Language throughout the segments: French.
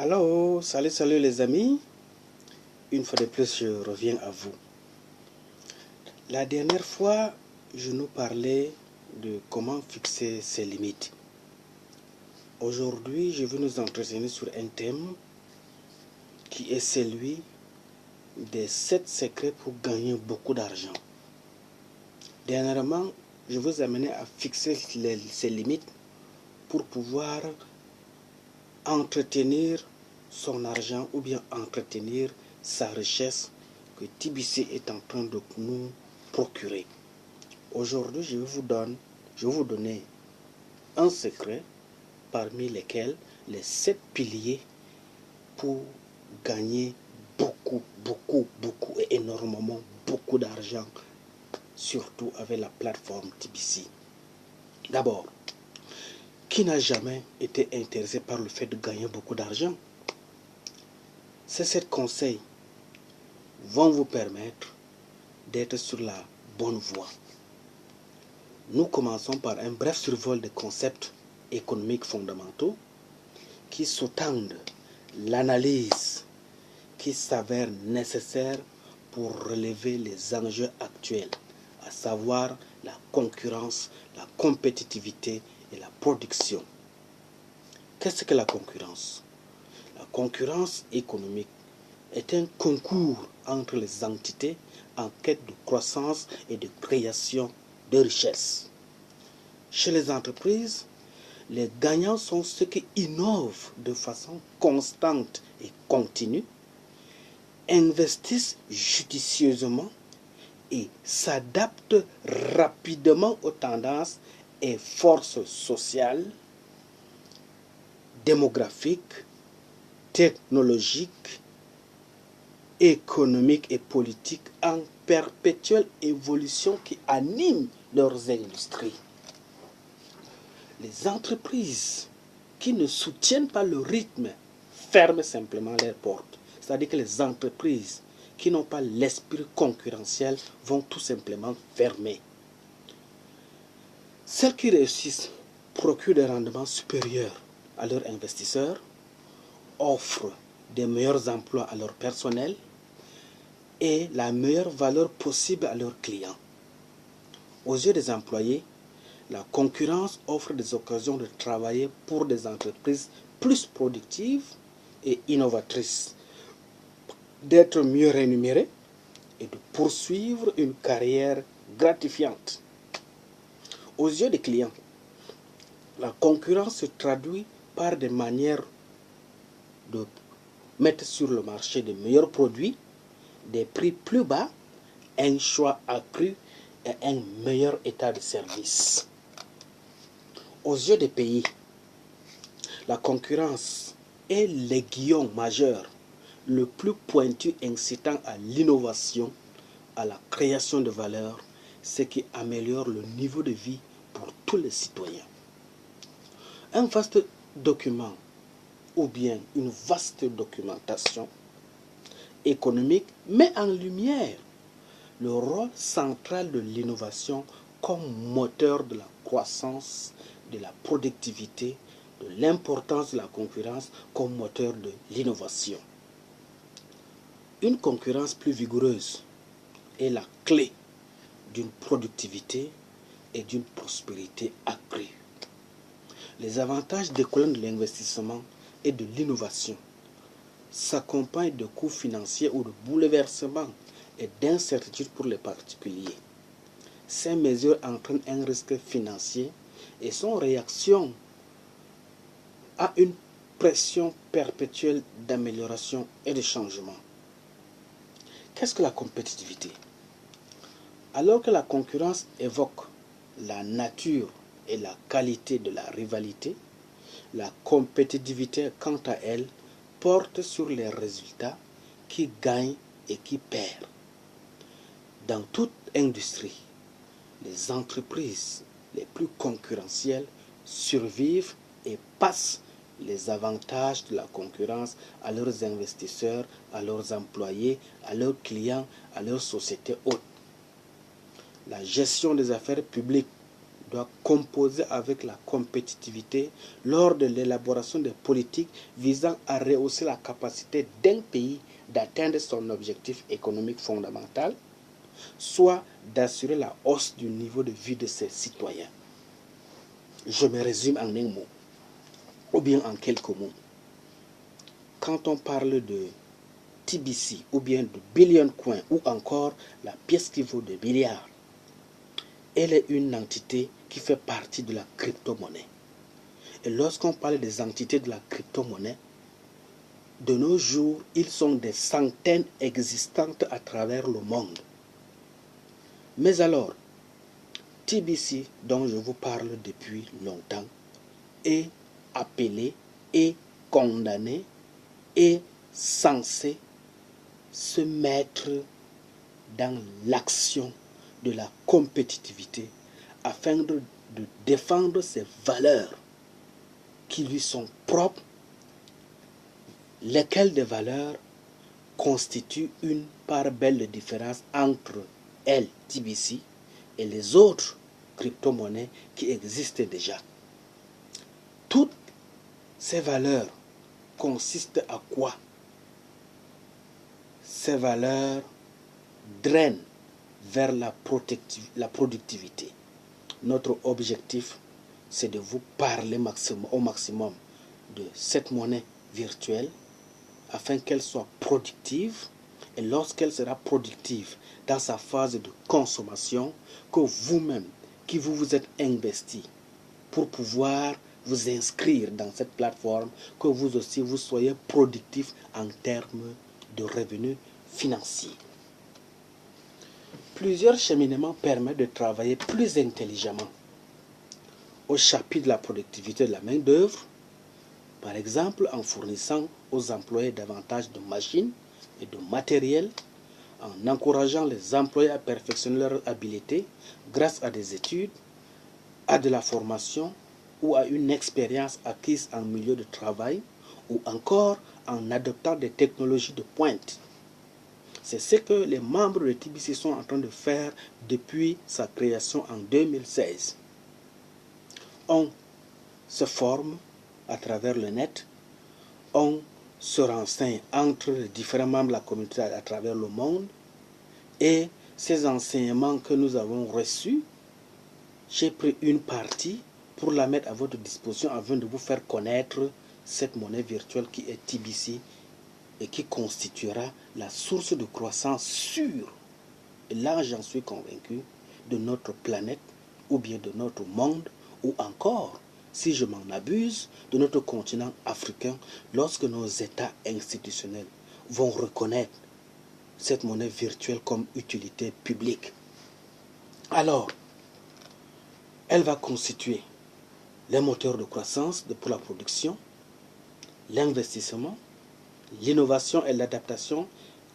Alors, salut les amis. Une fois de plus, je reviens à vous. La dernière fois, je nous parlais de comment fixer ses limites. Aujourd'hui, je vais nous entretenir sur un thème qui est celui des 7 secrets pour gagner beaucoup d'argent. Dernièrement, je vous amener à fixer ses limites pour pouvoir entretenir son argent ou bien entretenir sa richesse que TBC est en train de nous procurer. Aujourd'hui, je vais vous donner un secret parmi lesquels les 7 piliers pour gagner beaucoup et énormément beaucoup d'argent, surtout avec la plateforme TBC. D'abord, qui n'a jamais été intéressé par le fait de gagner beaucoup d'argent? Ces 7 conseils vont vous permettre d'être sur la bonne voie. Nous commençons par un bref survol des concepts économiques fondamentaux qui sous-tendent l'analyse qui s'avère nécessaire pour relever les enjeux actuels, à savoir la concurrence, la compétitivité et la production. Qu'est-ce que la concurrence? La concurrence économique est un concours entre les entités en quête de croissance et de création de richesses. Chez les entreprises, les gagnants sont ceux qui innovent de façon constante et continue, investissent judicieusement et s'adaptent rapidement aux tendances et forces sociales, démographiques, technologiques, économiques et politiques en perpétuelle évolution qui animent leurs industries. Les entreprises qui ne soutiennent pas le rythme ferment simplement leurs portes. C'est-à-dire que les entreprises qui n'ont pas l'esprit concurrentiel vont tout simplement fermer. Celles qui réussissent procurent des rendements supérieurs à leurs investisseurs, offrent des meilleurs emplois à leur personnel et la meilleure valeur possible à leurs clients. Aux yeux des employés, la concurrence offre des occasions de travailler pour des entreprises plus productives et innovatrices, d'être mieux rémunérées et de poursuivre une carrière gratifiante. Aux yeux des clients, la concurrence se traduit par des manières de mettre sur le marché de meilleurs produits, des prix plus bas, un choix accru et un meilleur état de service. Aux yeux des pays, la concurrence est l'aiguillon majeur, le plus pointu incitant à l'innovation, à la création de valeur, ce qui améliore le niveau de vie pour tous les citoyens. Un vaste document ou bien une vaste documentation économique met en lumière le rôle central de l'innovation comme moteur de la croissance, de la productivité, de l'importance de la concurrence comme moteur de l'innovation. Une concurrence plus vigoureuse est la clé d'une productivité et d'une prospérité accrue. Les avantages découlant de l'investissement et de l'innovation s'accompagnent de coûts financiers ou de bouleversements et d'incertitudes pour les particuliers. Ces mesures entraînent un risque financier et sont réaction à une pression perpétuelle d'amélioration et de changement. Qu'est-ce que la compétitivité? Alors que la concurrence évoque la nature et la qualité de la rivalité, la compétitivité, quant à elle, porte sur les résultats qui gagnent et qui perdent. Dans toute industrie, les entreprises les plus concurrentielles survivent et passent les avantages de la concurrence à leurs investisseurs, à leurs employés, à leurs clients, à leurs sociétés hôtes. La gestion des affaires publiques doit composer avec la compétitivité lors de l'élaboration des politiques visant à rehausser la capacité d'un pays d'atteindre son objectif économique fondamental, soit d'assurer la hausse du niveau de vie de ses citoyens. Je me résume en un mot, ou bien en quelques mots. Quand on parle de TBC, ou bien de billion coin, ou encore la pièce qui vaut des milliards, elle est une entité qui fait partie de la crypto-monnaie. Et lorsqu'on parle des entités de la crypto-monnaie, de nos jours, ils sont des centaines existantes à travers le monde. Mais alors, TBC, dont je vous parle depuis longtemps, est appelé et condamné et censé se mettre dans l'action de la compétitivité afin de défendre ses valeurs qui lui sont propres, lesquelles des valeurs constituent une part belle de différence entre elle, TBC, et les autres crypto-monnaies qui existent déjà. Toutes ces valeurs consistent à quoi? Ces valeurs drainent vers la productivité. Notre objectif, c'est de vous parler au maximum de cette monnaie virtuelle afin qu'elle soit productive, et lorsqu'elle sera productive dans sa phase de consommation, que vous-même, qui vous êtes investi pour pouvoir vous inscrire dans cette plateforme, que vous aussi vous soyez productif en termes de revenus financiers. Plusieurs cheminements permettent de travailler plus intelligemment au chapitre de la productivité de la main-d'œuvre, par exemple en fournissant aux employés davantage de machines et de matériel, en encourageant les employés à perfectionner leurs habiletés grâce à des études, à de la formation ou à une expérience acquise en milieu de travail, ou encore en adoptant des technologies de pointe. C'est ce que les membres de TBC sont en train de faire depuis sa création en 2016. On se forme à travers le net, on se renseigne entre les différents membres de la communauté à travers le monde, et ces enseignements que nous avons reçus, j'ai pris une partie pour la mettre à votre disposition afin de vous faire connaître cette monnaie virtuelle qui est TBC et qui constituera la source de croissance sûre, et là j'en suis convaincu, de notre planète ou bien de notre monde, ou encore, si je m'en abuse, de notre continent africain, lorsque nos États institutionnels vont reconnaître cette monnaie virtuelle comme utilité publique. Alors, elle va constituer les moteurs de croissance pour la production, l'investissement, l'innovation et l'adaptation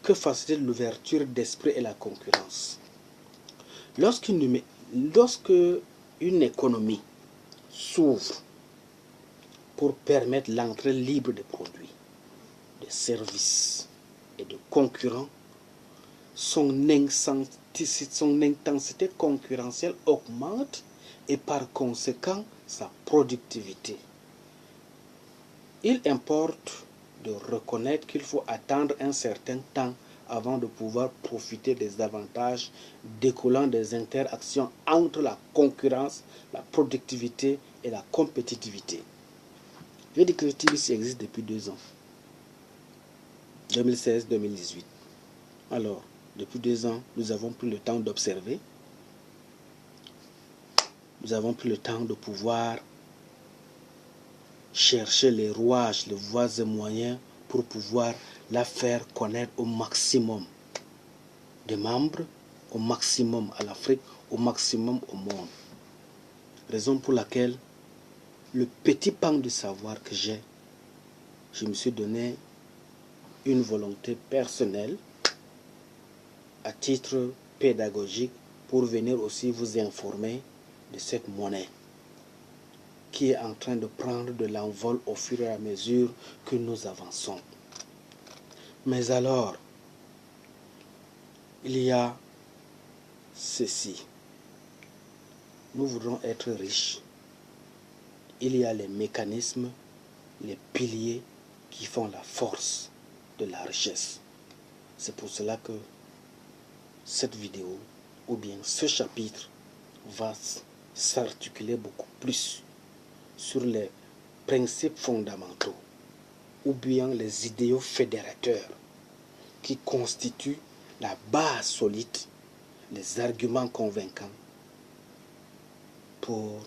que facilite l'ouverture d'esprit et la concurrence. Lorsqu'une économie s'ouvre pour permettre l'entrée libre des produits, des services et de concurrents, son intensité concurrentielle augmente et par conséquent sa productivité. Il importe de reconnaître qu'il faut attendre un certain temps avant de pouvoir profiter des avantages découlant des interactions entre la concurrence, la productivité et la compétitivité. Je dis que le TBC existe depuis 2 ans, 2016-2018. Alors, depuis 2 ans, nous avons pris le temps d'observer, nous avons pris le temps de pouvoir chercher les rouages, les voies et moyens pour pouvoir la faire connaître au maximum des membres, au maximum à l'Afrique, au maximum au monde. Raison pour laquelle le petit pan de savoir que j'ai, je me suis donné une volonté personnelle à titre pédagogique pour venir aussi vous informer de cette monnaie qui est en train de prendre de l'envol au fur et à mesure que nous avançons. Mais alors, il y a ceci. nous voudrons être riches, il y a les mécanismes, les piliers qui font la force de la richesse. C'est pour cela que cette vidéo, ou bien ce chapitre, va s'articuler beaucoup plus sur les principes fondamentaux, ou bien les idéaux fédérateurs qui constituent la base solide, les arguments convaincants pour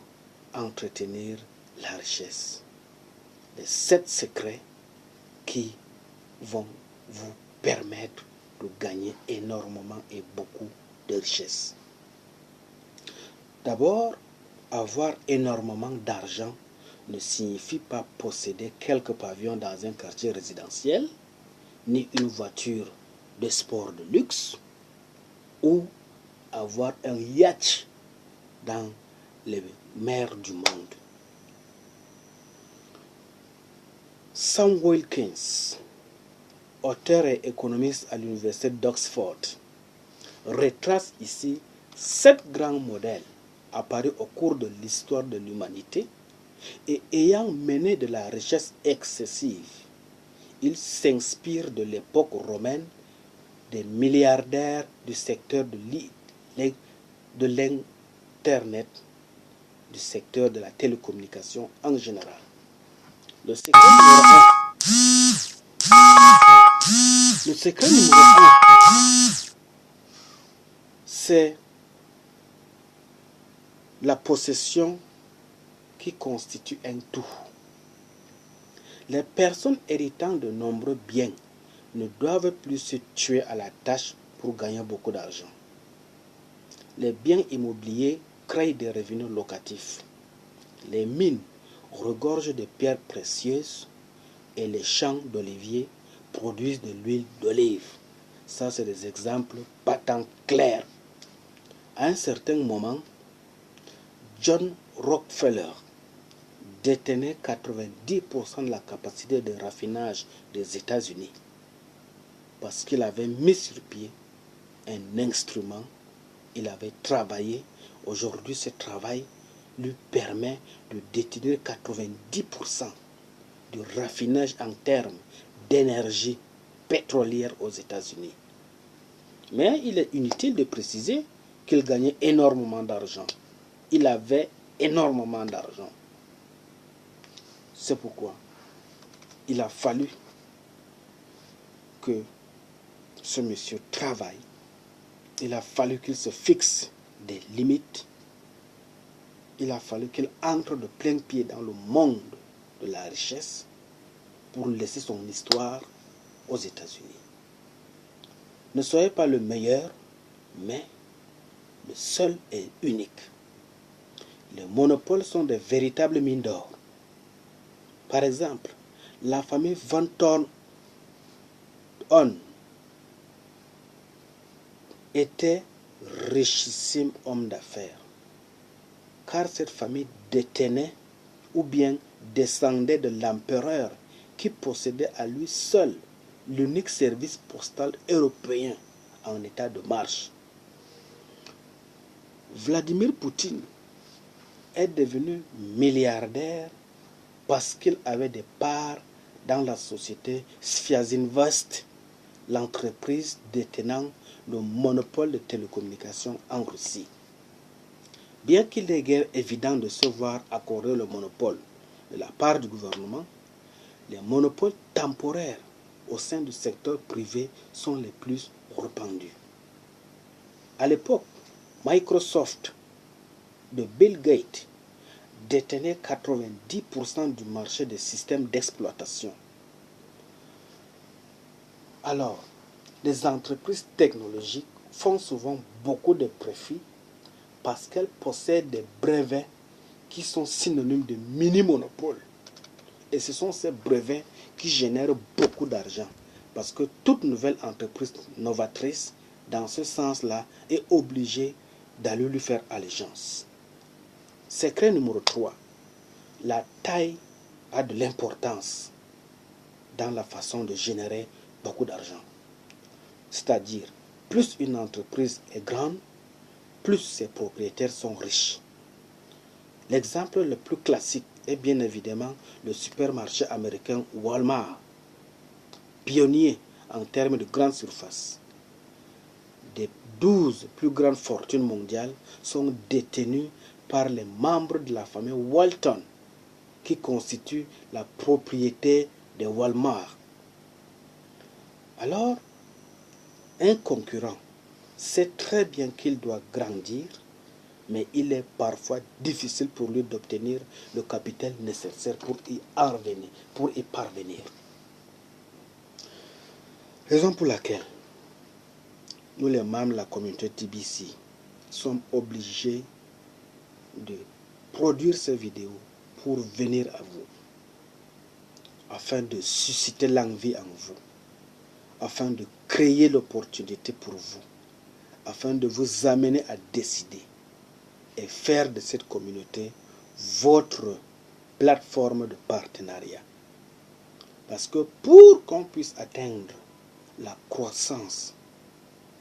entretenir la richesse. Les 7 secrets qui vont vous permettre de gagner énormément et beaucoup de richesse. D'abord, avoir énormément d'argent ne signifie pas posséder quelques pavillons dans un quartier résidentiel, ni une voiture de sport de luxe, ou avoir un yacht dans les mers du monde. Sam Wilkins, auteur et économiste à l'université d'Oxford, retrace ici 7 grands modèles apparus au cours de l'histoire de l'humanité et ayant mené de la richesse excessive. Il s'inspire de l'époque romaine des milliardaires du secteur de l'Internet, du secteur de la télécommunication en général. Le secret numéro 1, c'est la possession qui constitue un tout. Les personnes héritant de nombreux biens ne doivent plus se tuer à la tâche pour gagner beaucoup d'argent. Les biens immobiliers créent des revenus locatifs. Les mines regorgent de pierres précieuses et les champs d'oliviers produisent de l'huile d'olive. Ça, c'est des exemples patents clairs. À un certain moment, John Rockefeller détenait 90% de la capacité de raffinage des États-Unis parce qu'il avait mis sur pied un instrument, il avait travaillé. Aujourd'hui, ce travail lui permet de détenir 90% du raffinage en termes d'énergie pétrolière aux États-Unis. Mais il est inutile de préciser qu'il gagnait énormément d'argent. Il avait énormément d'argent. C'est pourquoi il a fallu que ce monsieur travaille. Il a fallu qu'il se fixe des limites. Il a fallu qu'il entre de plein pied dans le monde de la richesse pour laisser son histoire aux États-Unis. Ne soyez pas le meilleur, mais le seul et unique. Les monopoles sont des véritables mines d'or. Par exemple, la famille Van Thorn était richissime homme d'affaires, car cette famille détenait ou bien descendait de l'empereur qui possédait à lui seul l'unique service postal européen en état de marche. Vladimir Poutine est devenu milliardaire parce qu'il avait des parts dans la société Sviazinvest, l'entreprise détenant le monopole de télécommunications en Russie. Bien qu'il n'est guère évident de se voir accorder le monopole de la part du gouvernement, les monopoles temporaires au sein du secteur privé sont les plus répandus. À l'époque, Microsoft de Bill Gates détenait 90% du marché des systèmes d'exploitation. Alors, les entreprises technologiques font souvent beaucoup de profits parce qu'elles possèdent des brevets qui sont synonymes de mini-monopole. Et ce sont ces brevets qui génèrent beaucoup d'argent parce que toute nouvelle entreprise novatrice, dans ce sens-là, est obligée d'aller lui faire allégeance. Secret numéro 3. La taille a de l'importance dans la façon de générer beaucoup d'argent. C'est-à-dire, plus une entreprise est grande, plus ses propriétaires sont riches. L'exemple le plus classique est bien évidemment le supermarché américain Walmart, pionnier en termes de grande surface. Des 12 plus grandes fortunes mondiales sont détenues par les membres de la famille Walton, qui constituent la propriété de Walmart. Alors, un concurrent sait très bien qu'il doit grandir, mais il est parfois difficile pour lui d'obtenir le capital nécessaire pour y parvenir. Raison pour laquelle nous, les membres de la communauté TBC, sommes obligés de produire ces vidéos pour venir à vous, afin de susciter l'envie en vous, afin de créer l'opportunité pour vous, afin de vous amener à décider et faire de cette communauté votre plateforme de partenariat. Parce que pour qu'on puisse atteindre la croissance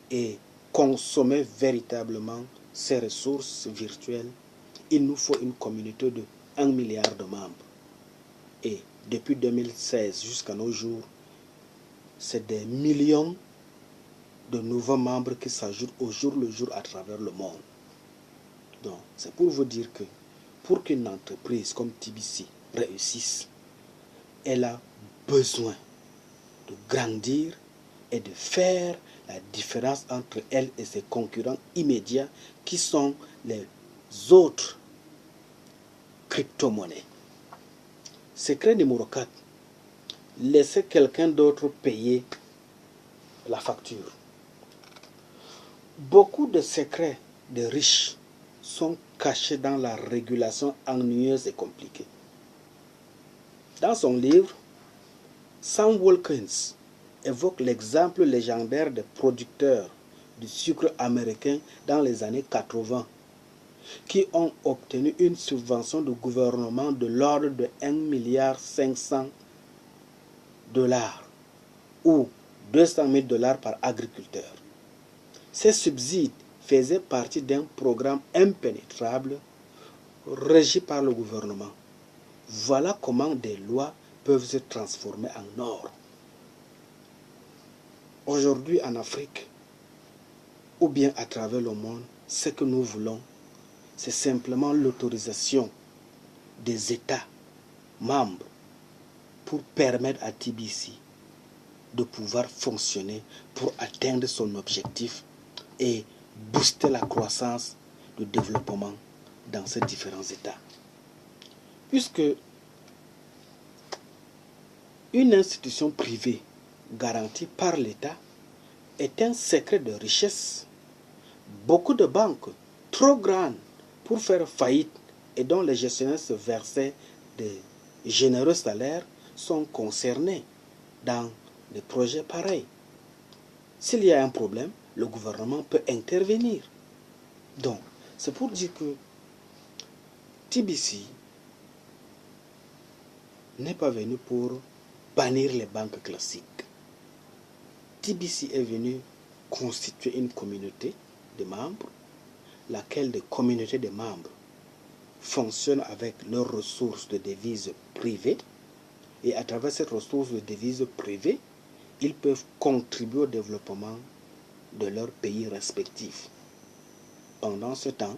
et consommer véritablement ces ressources virtuelles, il nous faut une communauté de 1 milliard de membres. Et depuis 2016 jusqu'à nos jours, c'est des millions de nouveaux membres qui s'ajoutent au jour le jour à travers le monde. Donc, c'est pour vous dire que pour qu'une entreprise comme TBC réussisse, elle a besoin de grandir et de faire la différence entre elle et ses concurrents immédiats qui sont les autres crypto-monnaies. Secret numéro 4. Laissez quelqu'un d'autre payer la facture. Beaucoup de secrets de riches sont cachés dans la régulation ennuyeuse et compliquée. Dans son livre, Sam Watkins évoque l'exemple légendaire des producteurs du sucre américain dans les années 80 qui ont obtenu une subvention du gouvernement de l'ordre de 1,5 milliard ou 200 000 $ par agriculteur. Ces subsides faisaient partie d'un programme impénétrable régi par le gouvernement. Voilà comment des lois peuvent se transformer en or. Aujourd'hui en Afrique, ou bien à travers le monde, ce que nous voulons, c'est simplement l'autorisation des États membres pour permettre à TBC de pouvoir fonctionner pour atteindre son objectif et booster la croissance, le développement dans ces différents États. Puisque une institution privée garantie par l'État est un secret de richesse, beaucoup de banques trop grandes pour faire faillite et dont les gestionnaires se versaient de généreux salaires sont concernés dans des projets pareils. S'il y a un problème, le gouvernement peut intervenir. Donc, c'est pour dire que TBC n'est pas venu pour bannir les banques classiques. TBC est venu constituer une communauté de membres, laquelle des communautés de membres fonctionnent avec leurs ressources de devises privées, et à travers ces ressources de devises privées, ils peuvent contribuer au développement de leurs pays respectifs. Pendant ce temps,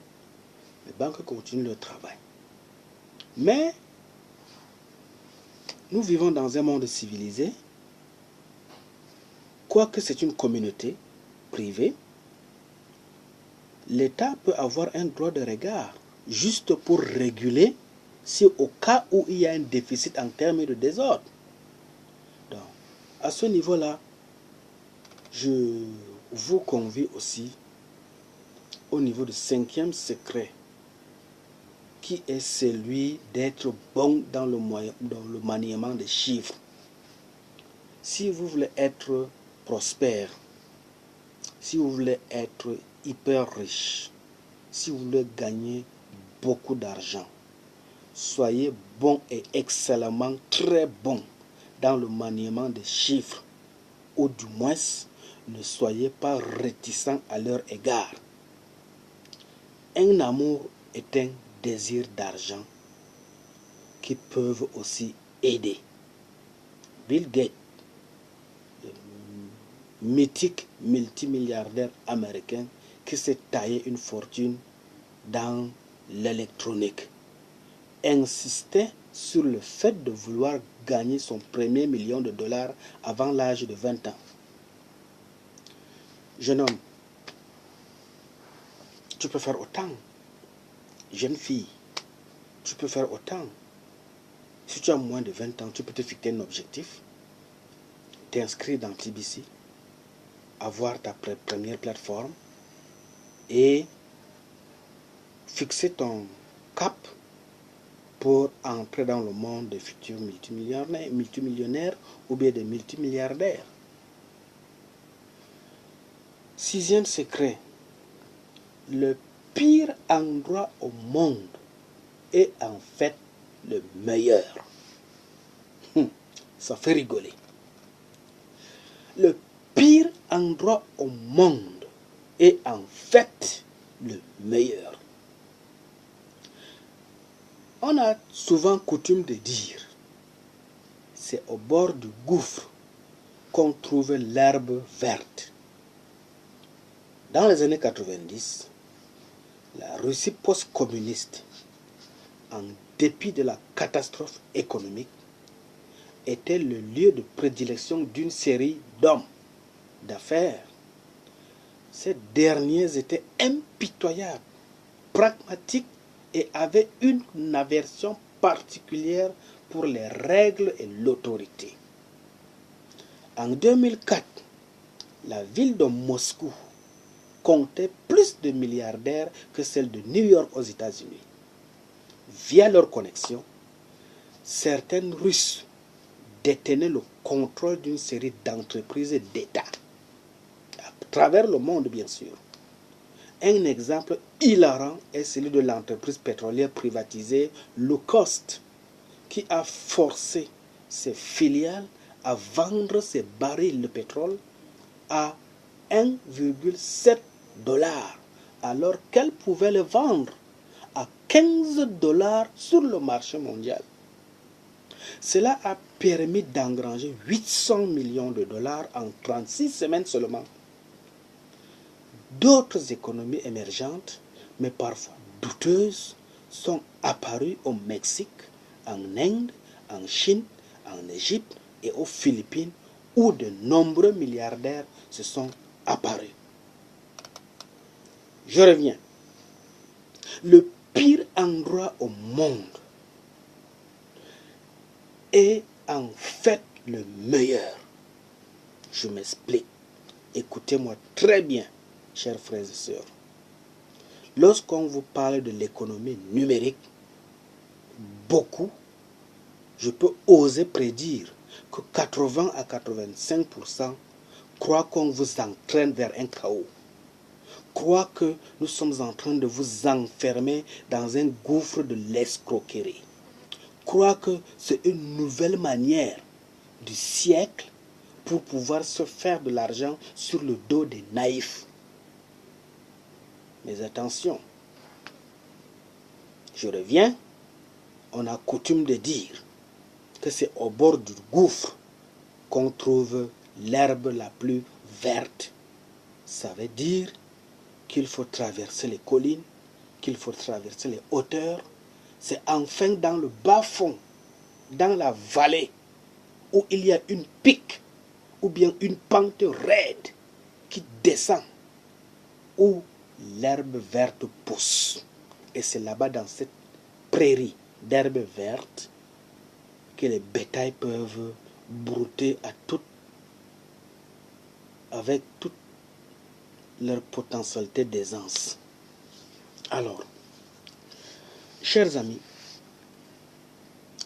les banques continuent leur travail. Mais nous vivons dans un monde civilisé, quoique c'est une communauté privée, l'État peut avoir un droit de regard juste pour réguler si au cas où il y a un déficit en termes de désordre. Donc, à ce niveau-là, je vous convie aussi au niveau du 5e secret, qui est celui d'être bon dans le maniement des chiffres. Si vous voulez être prospère, si vous voulez être hyper riche, si vous voulez gagner beaucoup d'argent, soyez bon et excellemment très bon dans le maniement des chiffres, ou du moins ne soyez pas réticents à leur égard. Un amour est un désir d'argent qui peuvent aussi aider. Bill Gates, le mythique multimilliardaire américain qui s'est taillé une fortune dans l'électronique, insistait sur le fait de vouloir gagner son premier million de dollars avant l'âge de 20 ans. Jeune homme, tu peux faire autant. Jeune fille, tu peux faire autant. Si tu as moins de 20 ans, tu peux te fixer un objectif, t'inscrire dans TBC, avoir ta première plateforme et fixer ton cap pour entrer dans le monde des futurs multimillionnaires ou bien des multimilliardaires. Sixième secret, le pire endroit au monde est en fait le meilleur. Ça fait rigoler. Le pire endroit au monde est en fait le meilleur. On a souvent coutume de dire, c'est au bord du gouffre qu'on trouve l'herbe verte. Dans les années 90, la Russie post-communiste, en dépit de la catastrophe économique, était le lieu de prédilection d'une série d'hommes d'affaires. Ces derniers étaient impitoyables, pragmatiques et avaient une aversion particulière pour les règles et l'autorité. En 2004, la ville de Moscou comptait plus de milliardaires que celle de New York aux États-Unis. Via leur connexion, certaines Russes détenaient le contrôle d'une série d'entreprises d'État, à travers le monde bien sûr. Un exemple hilarant est celui de l'entreprise pétrolière privatisée Lukoil, qui a forcé ses filiales à vendre ses barils de pétrole à 1,7 $, alors qu'elle pouvait le vendre à 15 $ sur le marché mondial. Cela a permis d'engranger 800 millions de dollars en 36 semaines seulement. D'autres économies émergentes, mais parfois douteuses, sont apparues au Mexique, en Inde, en Chine, en Égypte et aux Philippines, où de nombreux milliardaires se sont apparus. Je reviens. Le pire endroit au monde est en fait le meilleur. Je m'explique. Écoutez-moi très bien, chers frères et sœurs. Lorsqu'on vous parle de l'économie numérique, beaucoup, je peux oser prédire que 80 à 85% croient qu'on vous entraîne vers un chaos. Croient que nous sommes en train de vous enfermer dans un gouffre de l'escroquerie. Croient que c'est une nouvelle manière du siècle pour pouvoir se faire de l'argent sur le dos des naïfs. Mais attention, je reviens, on a coutume de dire que c'est au bord du gouffre qu'on trouve l'herbe la plus verte. Ça veut dire qu'il faut traverser les collines, qu'il faut traverser les hauteurs. C'est enfin dans le bas-fond, dans la vallée, où il y a une pique ou bien une pente raide qui descend, où l'herbe verte pousse. Et c'est là-bas, dans cette prairie d'herbe verte, que les bétails peuvent brouter avec toute leur potentialité d'aisance. Alors, chers amis,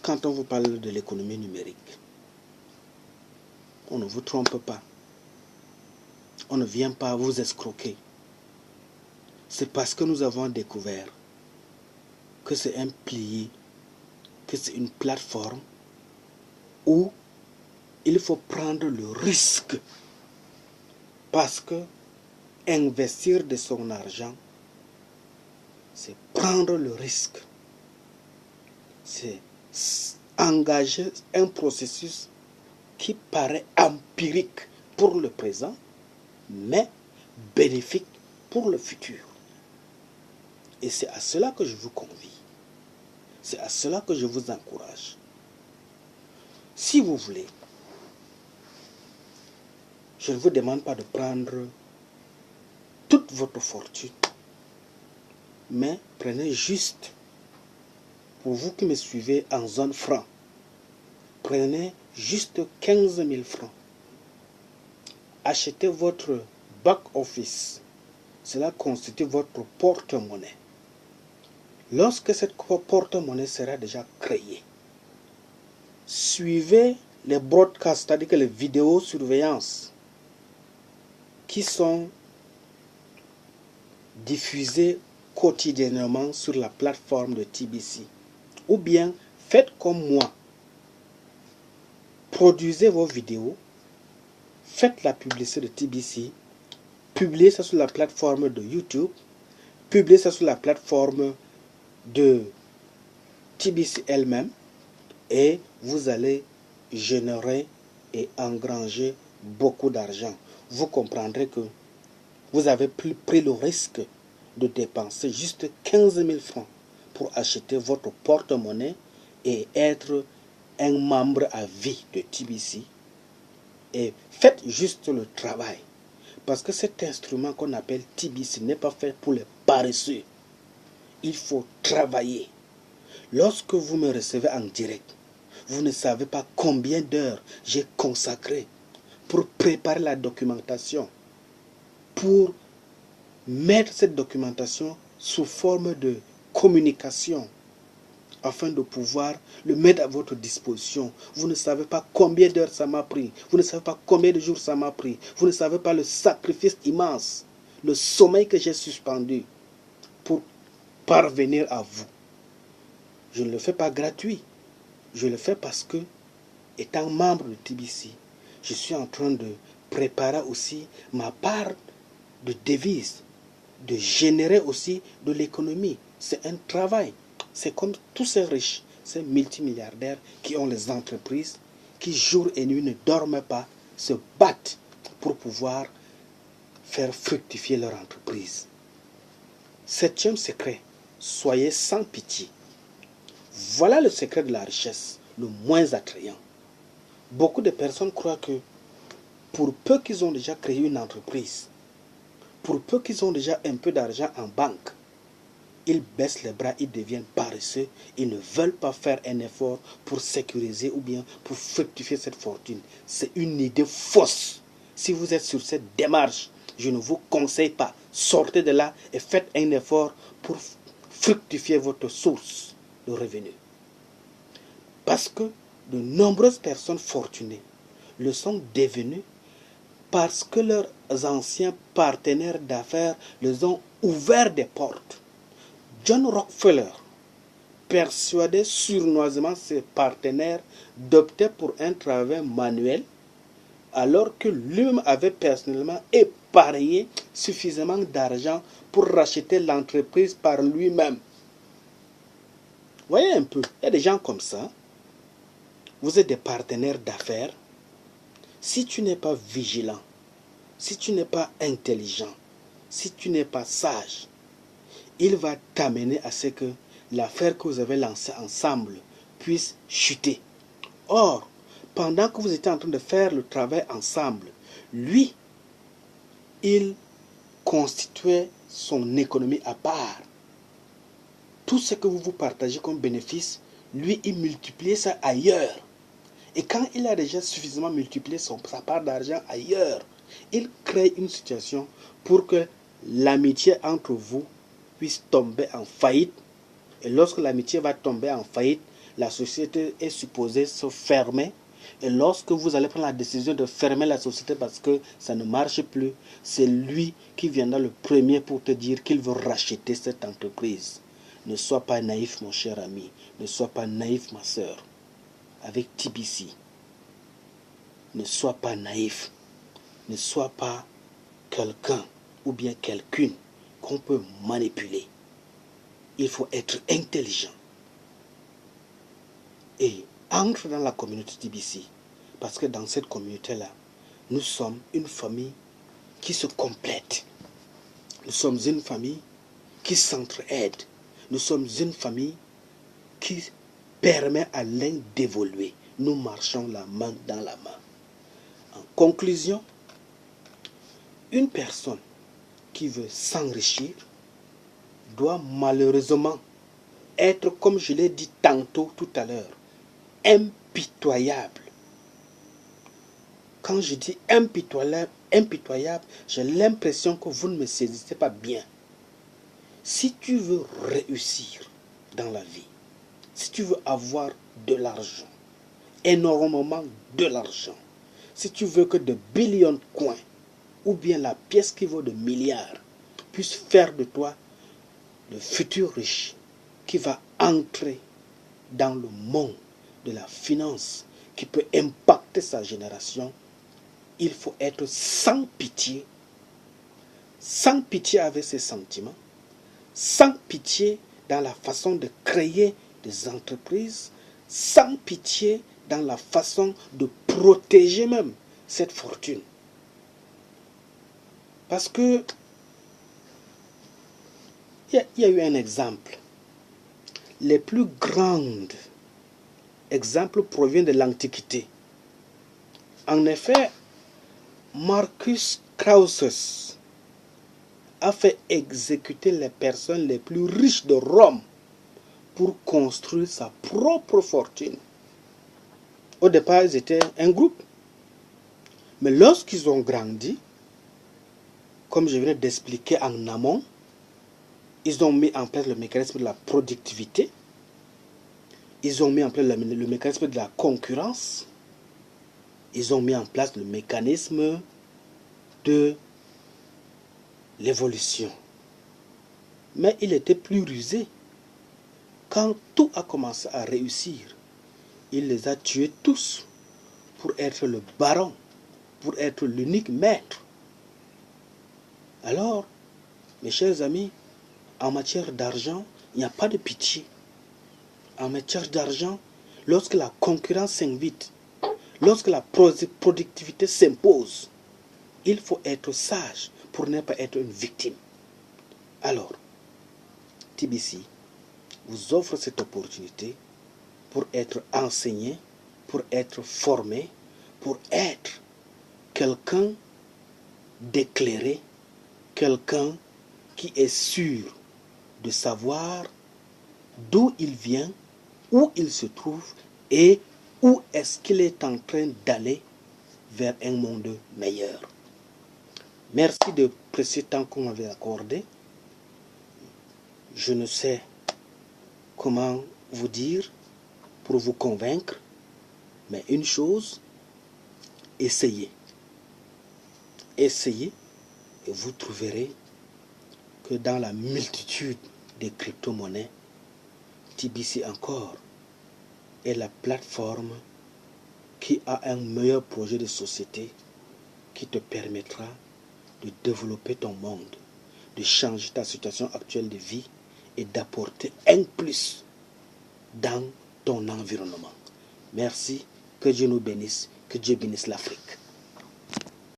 quand on vous parle de l'économie numérique, on ne vous trompe pas. On ne vient pas vous escroquer. C'est parce que nous avons découvert que c'est un pilier, que c'est une plateforme où il faut prendre le risque. Parce que investir de son argent c'est prendre le risque. C'est engager un processus qui paraît empirique pour le présent, mais bénéfique pour le futur. Et c'est à cela que je vous convie. C'est à cela que je vous encourage. Si vous voulez, je ne vous demande pas de prendre toute votre fortune, mais prenez juste, pour vous qui me suivez en zone franc, prenez juste 15 000 francs. Achetez votre back-office. Cela constitue votre porte-monnaie. Lorsque cette porte-monnaie sera déjà créée, suivez les broadcasts, c'est-à-dire que les vidéos surveillance qui sont diffusées quotidiennement sur la plateforme de TBC. Ou bien faites comme moi. Produisez vos vidéos, faites la publicité de TBC, publiez ça sur la plateforme de YouTube, publiez ça sur la plateforme de TBC elle-même, et vous allez générer et engranger beaucoup d'argent. Vous comprendrez que vous avez pris le risque de dépenser juste 15 000 francs pour acheter votre porte-monnaie et être un membre à vie de TBC. Et faites juste le travail. Parce que cet instrument qu'on appelle TBC n'est pas fait pour les paresseux. Il faut travailler. Lorsque vous me recevez en direct, vous ne savez pas combien d'heures j'ai consacré pour préparer la documentation, pour mettre cette documentation sous forme de communication, afin de pouvoir le mettre à votre disposition. Vous ne savez pas combien d'heures ça m'a pris. Vous ne savez pas combien de jours ça m'a pris. Vous ne savez pas le sacrifice immense, le sommeil que j'ai suspendu pour parvenir à vous. Je ne le fais pas gratuit. Je le fais parce que, étant membre de TBC, je suis en train de préparer aussi ma part de devise, de générer aussi de l'économie. C'est un travail. C'est comme tous ces riches, ces multimilliardaires qui ont les entreprises, qui jour et nuit ne dorment pas, se battent pour pouvoir faire fructifier leur entreprise. Septième secret, soyez sans pitié. Voilà le secret de la richesse, le moins attrayant. Beaucoup de personnes croient que pour peu qu'ils ont déjà créé une entreprise, pour peu qu'ils ont déjà un peu d'argent en banque, ils baissent les bras, ils deviennent paresseux, ils ne veulent pas faire un effort pour sécuriser ou bien pour fructifier cette fortune. C'est une idée fausse. Si vous êtes sur cette démarche, je ne vous conseille pas. Sortez de là et faites un effort pour fructifier votre source de revenus. Parce que de nombreuses personnes fortunées le sont devenues parce que leurs anciens partenaires d'affaires les ont ouvert des portes. John Rockefeller persuadait sournoisement ses partenaires d'opter pour un travail manuel alors que lui-même avait personnellement épargné suffisamment d'argent pour racheter l'entreprise par lui-même. Voyez un peu, il y a des gens comme ça. Vous êtes des partenaires d'affaires. Si tu n'es pas vigilant, si tu n'es pas intelligent, si tu n'es pas sage, il va t'amener à ce que l'affaire que vous avez lancée ensemble puisse chuter. Or, pendant que vous étiez en train de faire le travail ensemble, lui, il constituait son économie à part. Tout ce que vous partagez comme bénéfice, lui, il multipliait ça ailleurs. Et quand il a déjà suffisamment multiplié sa part d'argent ailleurs, il crée une situation pour que l'amitié entre vous puisse tomber en faillite. Et lorsque l'amitié va tomber en faillite, la société est supposée se fermer. Et lorsque vous allez prendre la décision de fermer la société parce que ça ne marche plus, c'est lui qui viendra le premier pour te dire qu'il veut racheter cette entreprise. Ne sois pas naïf, mon cher ami. Ne sois pas naïf, ma soeur. Avec TBC, ne sois pas naïf. Ne sois pas quelqu'un ou bien quelqu'une qu'on peut manipuler. il faut être intelligent. Et entre dans la communauté TBC, parce que dans cette communauté-là, nous sommes une famille qui se complète. Nous sommes une famille qui s'entraide. Nous sommes une famille qui permet à l'un d'évoluer. Nous marchons la main dans la main. En conclusion, une personne qui veut s'enrichir doit malheureusement être, comme je l'ai dit tantôt tout à l'heure, impitoyable. Quand je dis impitoyable, j'ai l'impression que vous ne me saisissez pas bien. Si tu veux réussir dans la vie, si tu veux avoir de l'argent, énormément de l'argent, si tu veux que de billions de coins, ou bien la pièce qui vaut de milliards, puisse faire de toi le futur riche qui va entrer dans le monde de la finance, qui peut impacter sa génération, il faut être sans pitié avec ses sentiments, sans pitié dans la façon de créer des entreprises, sans pitié dans la façon de protéger même cette fortune. Parce que il y a eu un exemple. Les plus grands exemples proviennent de l'Antiquité. En effet, Marcus Crassus a fait exécuter les personnes les plus riches de Rome pour construire sa propre fortune. Au départ, ils étaient un groupe. Mais lorsqu'ils ont grandi, comme je venais d'expliquer en amont, ils ont mis en place le mécanisme de la productivité. Ils ont mis en place le mécanisme de la concurrence. Ils ont mis en place le mécanisme de l'évolution. Mais il était plus rusé. Quand tout a commencé à réussir, il les a tués tous pour être le baron, pour être l'unique maître. Alors, mes chers amis, en matière d'argent, il n'y a pas de pitié. En matière d'argent, lorsque la concurrence s'invite, lorsque la productivité s'impose, il faut être sage pour ne pas être une victime. Alors, TBC vous offre cette opportunité pour être enseigné, pour être formé, pour être quelqu'un d'éclairé, quelqu'un qui est sûr de savoir d'où il vient, où il se trouve et où est-ce qu'il est en train d'aller vers un monde meilleur. Merci de précieux temps qu'on m'avait accordé. Je ne sais comment vous dire pour vous convaincre, mais une chose, essayez. Essayez et vous trouverez que dans la multitude des crypto-monnaies, TBC encore est la plateforme qui a un meilleur projet de société qui te permettra de développer ton monde, de changer ta situation actuelle de vie et d'apporter un plus dans ton environnement. Merci, que Dieu nous bénisse, que Dieu bénisse l'Afrique.